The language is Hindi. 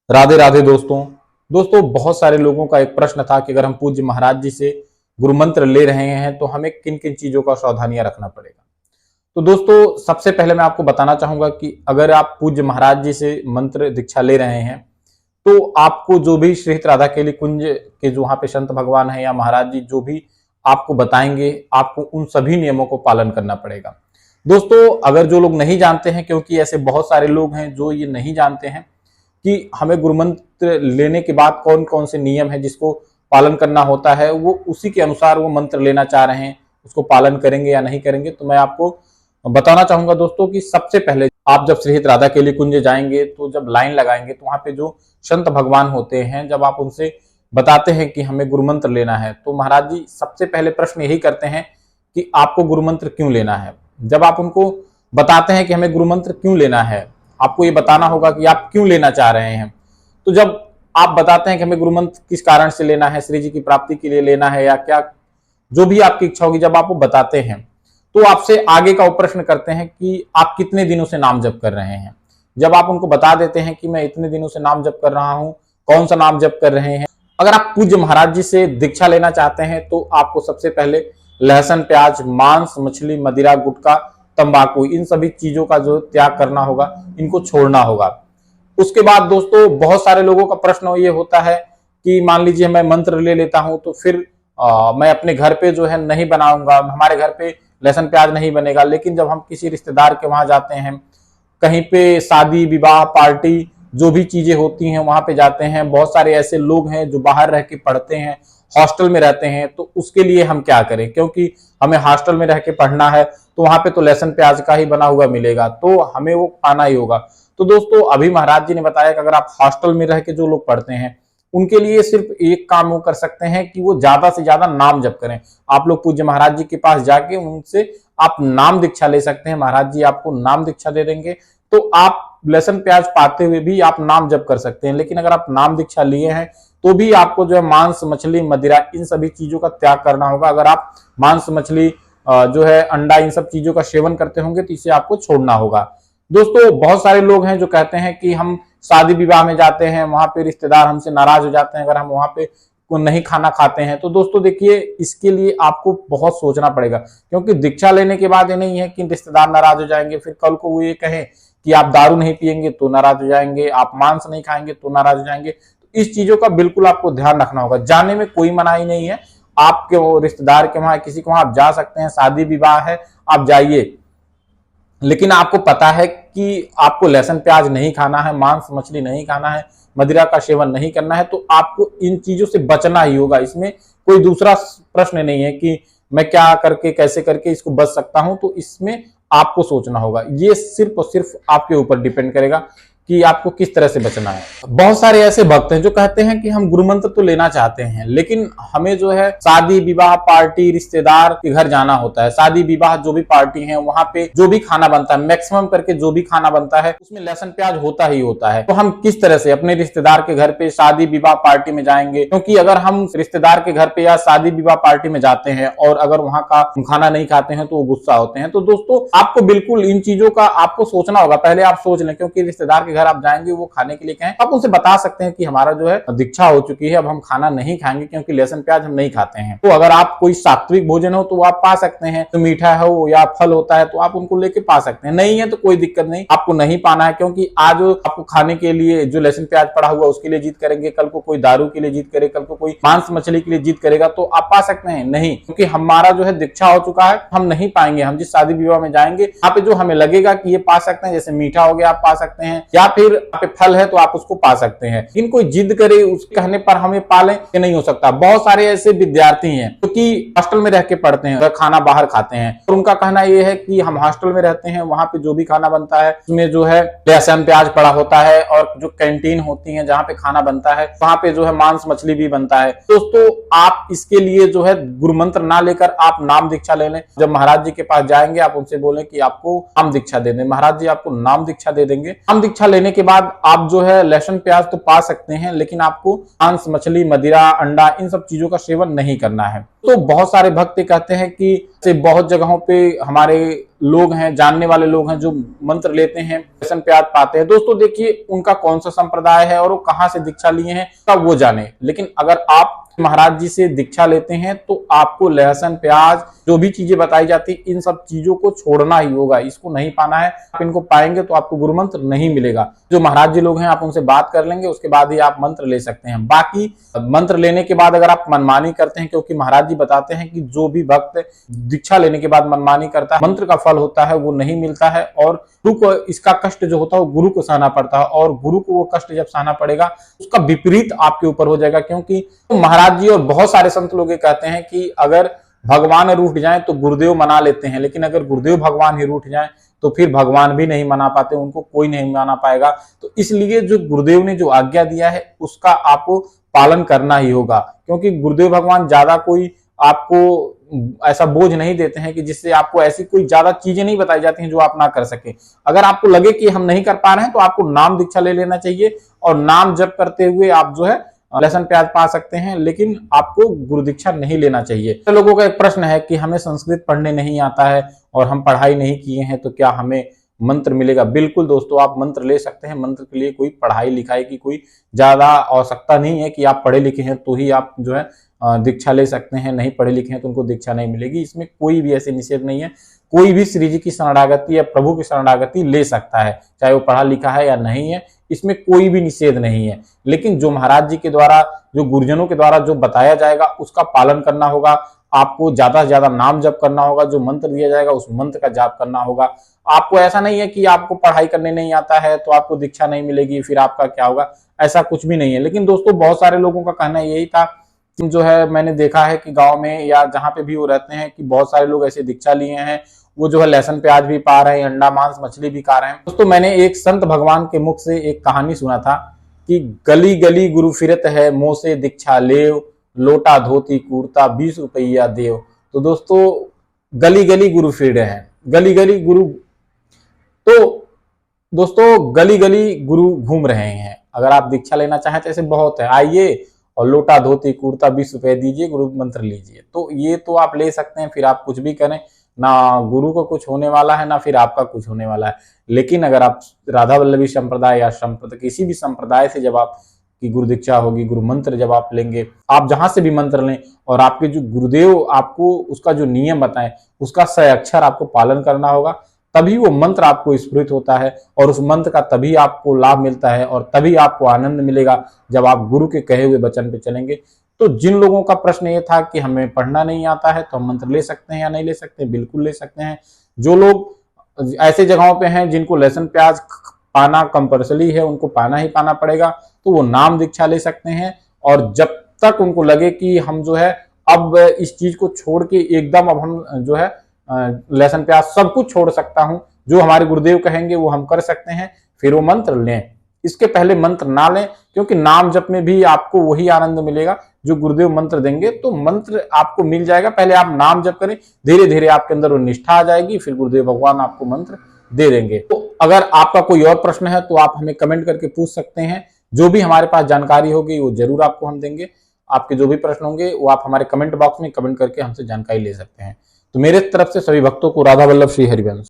राधे राधे दोस्तों बहुत सारे लोगों का एक प्रश्न था कि अगर हम पूज्य महाराज जी से गुरु मंत्र ले रहे हैं तो हमें किन किन चीजों का सावधानियां रखना पड़ेगा। तो दोस्तों सबसे पहले मैं आपको बताना चाहूंगा कि अगर आप पूज्य महाराज जी से मंत्र दीक्षा ले रहे हैं तो आपको जो भी श्री हित राधा केली कुंज के जो वहां पे संत भगवान है या महाराज जी जो भी आपको बताएंगे आपको उन सभी नियमों को पालन करना पड़ेगा। दोस्तों अगर जो लोग नहीं जानते हैं, क्योंकि ऐसे बहुत सारे लोग हैं जो ये नहीं जानते हैं कि हमें गुरु मंत्र लेने के बाद कौन कौन से नियम है जिसको पालन करना होता है, वो उसी के अनुसार वो मंत्र लेना चाह रहे हैं, उसको पालन करेंगे या नहीं करेंगे। तो मैं आपको बताना चाहूंगा दोस्तों कि सबसे पहले आप जब श्री हित राधा केली कुंज जाएंगे तो जब लाइन लगाएंगे तो वहां पे जो संत भगवान होते हैं, जब आप उनसे बताते हैं कि हमें गुरु मंत्र लेना है तो महाराज जी सबसे पहले प्रश्न यही करते हैं कि आपको गुरु मंत्र क्यों लेना है। जब आप उनको बताते हैं कि हमें गुरु मंत्र क्यों लेना है, आपको ये बताना होगा कि आप क्यों लेना चाह रहे हैं। तो जब आप बताते हैं कि हमें गुरु मंत्र किस कारण से लेना है, श्री जी की प्राप्ति के लिए लेना है या क्या जो भी आपकी इच्छा होगी, जब आप वो बताते हैं तो आपसे आगे का वो प्रश्न करते हैं कि आप कितने दिनों से नाम जप कर रहे हैं। जब आप उनको बता देते हैं कि मैं इतने दिनों से नाम जप कर रहा हूं, कौन सा नाम जप कर रहे हैं। अगर आप पूज्य महाराज जी से दीक्षा लेना चाहते हैं तो आपको सबसे पहले लहसुन, प्याज, मांस, मछली, मदिरा, गुटखा, तंबाकू, इन सभी चीजों का जो त्याग करना होगा, इनको छोड़ना होगा। उसके बाद दोस्तों बहुत सारे लोगों का प्रश्न ये होता है कि मान लीजिए मैं मंत्र ले लेता हूं तो फिर मैं अपने घर पे जो है नहीं बनाऊंगा, हमारे घर पे लहसुन प्याज नहीं बनेगा। लेकिन जब हम किसी रिश्तेदार के वहां जाते हैं, कहीं पे शादी विवाह पार्टी जो भी चीजें होती हैं वहां पे जाते हैं, बहुत सारे ऐसे लोग हैं जो बाहर रह के पढ़ते हैं, हॉस्टल में रहते हैं, तो उसके लिए हम क्या करें, क्योंकि हमें हॉस्टल में रह के पढ़ना है तो वहां पे तो लहसुन प्याज का ही बना हुआ मिलेगा, तो हमें वो खाना ही होगा। तो दोस्तों अभी महाराज जी ने बताया कि अगर आप हॉस्टल में रह के जो लोग पढ़ते हैं उनके लिए सिर्फ एक काम वो कर सकते हैं कि वो ज्यादा से ज्यादा नाम जप करें। आप लोग पूज्य महाराज जी के पास जाके उनसे आप नाम दीक्षा ले सकते हैं, महाराज जी आपको नाम दीक्षा दे देंगे। तो आप लहसुन प्याज पाते हुए भी आप नाम जप कर सकते हैं। लेकिन अगर आप नाम दीक्षा लिए हैं तो भी आपको जो है मांस, मछली, मदिरा, इन सभी चीजों का त्याग करना होगा। अगर आप मांस, मछली, जो है अंडा, इन सब चीजों का सेवन करते होंगे तो इसे आपको छोड़ना होगा। दोस्तों बहुत सारे लोग हैं जो कहते हैं कि हम शादी विवाह में जाते हैं, वहां पे रिश्तेदार हमसे नाराज हो जाते हैं अगर हम वहां पे को नहीं खाना खाते हैं। तो दोस्तों देखिए इसके लिए आपको बहुत सोचना पड़ेगा, क्योंकि दीक्षा लेने के बाद ये नहीं है कि रिश्तेदार नाराज हो जाएंगे, फिर कल को वो ये कहें कि आप दारू नहीं पिएंगे तो नाराज हो जाएंगे, आप मांस नहीं खाएंगे तो नाराज हो जाएंगे। तो इस चीजों का बिल्कुल आपको ध्यान रखना होगा। जाने में कोई मनाही नहीं है, आपके वो रिश्तेदार के वहां किसी को वहां आप जा सकते हैं, शादी विवाह है आप जाइए, लेकिन आपको पता है कि आपको लहसुन प्याज नहीं खाना है, मांस मछली नहीं खाना है, मदिरा का सेवन नहीं करना है, तो आपको इन चीजों से बचना ही होगा। इसमें कोई दूसरा प्रश्न नहीं है कि मैं क्या करके कैसे करके इसको बच सकता हूं। तो इसमें आपको सोचना होगा, ये सिर्फ और सिर्फ आपके ऊपर डिपेंड करेगा कि आपको किस तरह से बचना है। बहुत सारे ऐसे भक्त हैं जो कहते हैं कि हम गुरु मंत्र तो लेना चाहते हैं, लेकिन हमें जो है शादी विवाह पार्टी रिश्तेदार के घर जाना होता है। शादी विवाह जो भी पार्टी है वहां पे जो भी खाना बनता है, मैक्सिमम करके जो भी खाना बनता है उसमें लहसुन प्याज होता ही होता है। तो हम किस तरह से अपने रिश्तेदार के घर पे शादी विवाह पार्टी में जाएंगे, क्योंकि अगर हम रिश्तेदार के घर पे या शादी विवाह पार्टी में जाते हैं और अगर वहां का खाना नहीं खाते हैं तो वो गुस्सा होते हैं। तो दोस्तों आपको बिल्कुल इन चीजों का आपको सोचना होगा, पहले आप सोच लें, क्योंकि रिश्तेदार के घर आप जाएंगे वो खाने के लिए कहें, आप उनसे बता सकते हैं कि हमारा जो है दीक्षा हो चुकी है, अब हम खाना नहीं खाएंगे क्योंकि लहसुन प्याज हम नहीं खाते हैं। तो अगर आप कोई सात्विक भोजन हो तो आप पा सकते हैं, तो मीठा हो या फल होता है तो आप उनको लेके पा सकते हैं। नहीं है तो कोई दिक्कत नहीं, आपको नहीं पाना है, क्योंकि आज आपको खाने के लिए जो लहसुन प्याज पड़ा हुआ उसके लिए जिद करेंगे, कल को कोई दारू के लिए जिद करे, कल को कोई मांस मछली के लिए जिद करेगा तो आप पा सकते हैं नहीं, क्योंकि हमारा जो है दीक्षा हो चुका है, हम नहीं पाएंगे। हम जिस शादी विवाह में जाएंगे यहाँ पे जो हमें लगेगा कि ये पा सकते हैं, जैसे मीठा हो गया आप पा सकते हैं, या फिर पे फल है तो आप उसको पा सकते हैं। लेकिन कोई जिद करे उसके कहने पर हमें पालें, ये नहीं हो सकता। बहुत सारे ऐसे विद्यार्थी हैं क्योंकि हॉस्टल में रह के पढ़ते हैं, खाना बाहर खाते हैं, और उनका कहना यह है कि हम हॉस्टल में रहते हैं, वहां पे जो भी खाना बनता है उसमें जो है लहसुन प्याज पड़ा होता है, और जो कैंटीन होती है जहाँ पे खाना बनता है वहां पे जो है मांस मछली भी बनता है। दोस्तों आप इसके लिए जो है गुरु मंत्र ना लेकर आप नाम दीक्षा ले लें। जब महाराज जी के पास जाएंगे आप उनसे बोलें कि आपको नाम दीक्षा दे दें, महाराज जी आपको नाम दीक्षा दे देंगे। नाम दीक्षा लेने के बाद आप जो है लहसुन प्याज तो पा सकते हैं, लेकिन आपको मांस, मछली, मदिरा, अंडा इन सब चीजों का सेवन नहीं करना है। तो बहुत सारे भक्त कहते हैं कि बहुत जगहों पे हमारे लोग हैं, जानने वाले लोग हैं जो मंत्र लेते हैं, लहसुन प्याज पाते हैं। दोस्तों देखिए, उनका कौन सा संप्रदाय है और वो कहाँ से दीक्षा लिए हैं तब वो जाने, लेकिन अगर आप महाराज जी से दीक्षा लेते हैं तो आपको लहसुन, प्याज, जो भी चीजें बताई जाती है, इन सब चीजों को छोड़ना ही होगा, इसको नहीं पाना है। आप इनको पाएंगे तो आपको गुरु मंत्र नहीं मिलेगा। जो महाराज जी लोग हैं आप उनसे बात कर लेंगे, उसके बाद ही आप मंत्र ले सकते हैं। बाकी मंत्र लेने के बाद अगर आप मनमानी करते हैं, क्योंकि महाराज जी बताते हैं कि जो भी भक्त दीक्षा लेने के बाद मनमानी करता है, मंत्र का फल होता है वो नहीं मिलता है, और गुरु को इसका कष्ट जो होता है वो गुरु को सहना पड़ता है, और गुरु को वो कष्ट जब सहना पड़ेगा उसका विपरीत आपके ऊपर हो जाएगा। क्योंकि महाराज जी और बहुत सारे संत लोग ये कहते हैं कि अगर भगवान रूठ जाए तो गुरुदेव मना लेते हैं, लेकिन अगर गुरुदेव भगवान ही रूठ जाए तो फिर भगवान भी नहीं मना पाते, उनको कोई नहीं माना पाएगा। तो इसलिए जो गुरुदेव ने जो आज्ञा दिया है उसका आपको पालन करना ही होगा, क्योंकि गुरुदेव भगवान ज्यादा कोई आपको ऐसा बोझ नहीं देते हैं कि जिससे आपको ऐसी कोई ज्यादा चीजें नहीं बताई जाती हैं जो आप ना कर सके। अगर आपको लगे कि हम नहीं कर पा रहे हैं तो आपको नाम दीक्षा ले लेना चाहिए, और नाम जप करते हुए आप जो है लहसुन प्याज पा सकते हैं, लेकिन आपको गुरु दीक्षा नहीं लेना चाहिए। तो लोगों का एक प्रश्न है कि हमें संस्कृत पढ़ने नहीं आता है और हम पढ़ाई नहीं किए हैं, तो क्या हमें मंत्र मिलेगा? बिल्कुल दोस्तों, आप मंत्र ले सकते हैं। मंत्र के लिए कोई पढ़ाई लिखाई की कोई ज्यादा आवश्यकता नहीं है कि आप पढ़े लिखे हैं तो ही आप जो है दीक्षा ले सकते हैं, नहीं पढ़े लिखे हैं तो उनको दीक्षा नहीं मिलेगी। इसमें कोई भी ऐसे निषेध नहीं है। कोई भी श्री जी की शरणागति या प्रभु की शरणागति ले सकता है, चाहे वो पढ़ा लिखा है या नहीं है, इसमें कोई भी निषेध नहीं है। लेकिन जो महाराज जी के द्वारा, जो गुरुजनों के द्वारा जो बताया जाएगा उसका पालन करना होगा। आपको ज्यादा से ज्यादा नाम जप करना होगा, जो मंत्र दिया जाएगा उस मंत्र का जाप करना होगा। आपको ऐसा नहीं है कि आपको पढ़ाई करने नहीं आता है तो आपको दीक्षा नहीं मिलेगी, फिर आपका क्या होगा, ऐसा कुछ भी नहीं है। लेकिन दोस्तों बहुत सारे लोगों का कहना यही था, जो है मैंने देखा है कि गांव में या जहां पे भी वो रहते हैं कि बहुत सारे लोग ऐसे दीक्षा लिए हैं, वो जो है लहसुन प्याज भी पा रहे हैं, अंडा मांस मछली भी खा रहे हैं। दोस्तों मैंने एक संत भगवान के मुख से एक कहानी सुना था कि गली गली गुरु फिरत है, मोह से दीक्षा लेव, लोटा धोती कुर्ता 20 रुपया देव। तो दोस्तों गली गली गुरु फिर रहे हैं, गली गली गुरु, तो दोस्तों गली गली गुरु घूम रहे हैं। अगर आप दीक्षा लेना चाहें तो ऐसे बहुत है, आइए और लोटा धोती कुर्ता 20 रुपए दीजिए, गुरु मंत्र लीजिए। तो ये तो आप ले सकते हैं, फिर आप कुछ भी करें, ना गुरु को कुछ होने वाला है ना फिर आपका कुछ होने वाला है। लेकिन अगर आप राधा वल्लभी संप्रदाय या किसी भी संप्रदाय से जब आप की गुरु दीक्षा होगी, गुरु मंत्र जब आप लेंगे, आप जहां से भी मंत्र लें और आपके जो गुरुदेव आपको उसका जो नियम बताएं उसका सही अक्षर आपको पालन करना होगा, तभी वो मंत्र आपको स्फुरित होता है, और उस मंत्र का तभी आपको लाभ मिलता है और तभी आपको आनंद मिलेगा जब आप गुरु के कहे हुए वचन पे चलेंगे। तो जिन लोगों का प्रश्न ये था कि हमें पढ़ना नहीं आता है तो हम मंत्र ले सकते हैं या नहीं ले सकते, बिल्कुल ले सकते हैं। जो लोग ऐसे जगहों पे हैं जिनको लहसुन प्याज पाना कंपल्सरी है, उनको पाना ही पाना पड़ेगा, तो वो नाम दीक्षा ले सकते हैं। और जब तक उनको लगे कि हम जो है अब इस चीज को छोड़ के एकदम अब हम जो है लहसुन प्याज सब कुछ छोड़ सकता हूं, जो हमारे गुरुदेव कहेंगे वो हम कर सकते हैं, फिर वो मंत्र लें। इसके पहले मंत्र ना लें, क्योंकि नाम जप में भी आपको वही आनंद मिलेगा जो गुरुदेव मंत्र देंगे। तो मंत्र आपको मिल जाएगा, पहले आप नाम जप करें, धीरे धीरे आपके अंदर वो निष्ठा आ जाएगी, फिर गुरुदेव भगवान आपको मंत्र दे देंगे। तो अगर आपका कोई और प्रश्न है तो आप हमें कमेंट करके पूछ सकते हैं, जो भी हमारे पास जानकारी होगी वो जरूर आपको हम देंगे। आपके जो भी प्रश्न होंगे वो आप हमारे कमेंट बॉक्स में कमेंट करके हमसे जानकारी ले सकते हैं। तो मेरे तरफ से सभी भक्तों को राधा वल्लभ श्री हरिवंश।